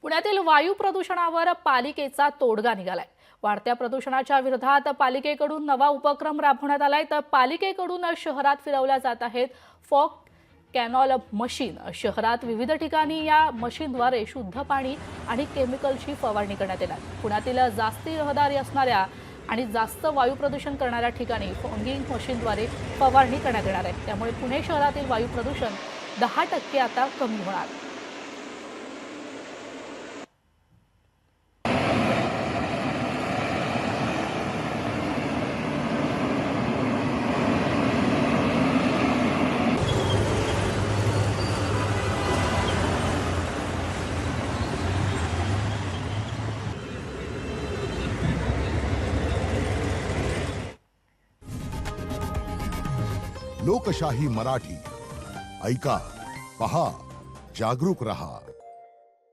पुण्यातील वायू प्रदूषणावर पालिकेचा तोडगा निघालाय। वाढत्या प्रदूषणाच्या विरोधात पालिकेकडून नवा उपक्रम राबवण्यात आलाय। तर पालिकेकडून शहरात फिरवल्या जात आहेत फॉग कॅनॉल मशीन। शहरात विविध ठिकाणी या मशीनद्वारे शुद्ध पाणी आणि केमिकलची फवारणी करण्यात येणार। पुण्यातील जास्ती रहदारी असणाऱ्या आणि जास्त वायू प्रदूषण करणाऱ्या ठिकाणी फॉगिंग मशीनद्वारे फवारणी करण्यात येणार आहे। त्यामुळे पुणे शहरातील वायू प्रदूषण 10% आता कमी होणार। लोकशाही मराठी ऐका, पहा, जागरूक रहा।